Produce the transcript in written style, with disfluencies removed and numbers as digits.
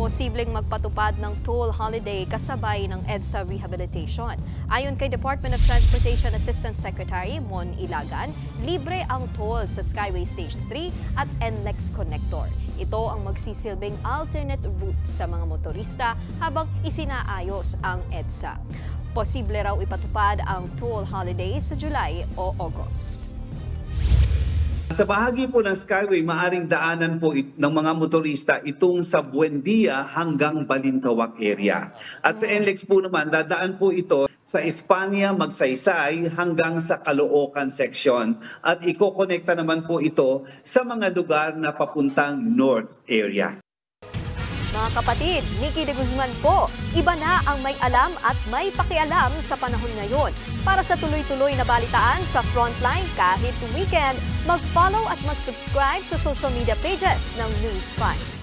Posibleng magpatupad ng toll holiday kasabay ng EDSA rehabilitation. Ayon kay Department of Transportation Assistant Secretary Mon Ilagan, libre ang toll sa Skyway Station 3 at NLEX Connector. Ito ang magsisilbing alternate route sa mga motorista habang isinaayos ang EDSA. Posible raw ipatupad ang toll holiday sa July o August. Sa bahagi po ng Skyway, maaring daanan po ng mga motorista itong sa Buendia hanggang Balintawak area. At sa NLEX po naman, dadaan po ito sa Espanya, Magsaysay hanggang sa Caloocan section. At ikokonekta naman po ito sa mga lugar na papuntang North area. Mga kapatid, Nikki de Guzman po. Iba na ang may alam at may pakialam sa panahon ngayon. Para sa tuloy-tuloy na balitaan sa Frontline kahit weekend, mag-follow at mag-subscribe sa social media pages ng News 5.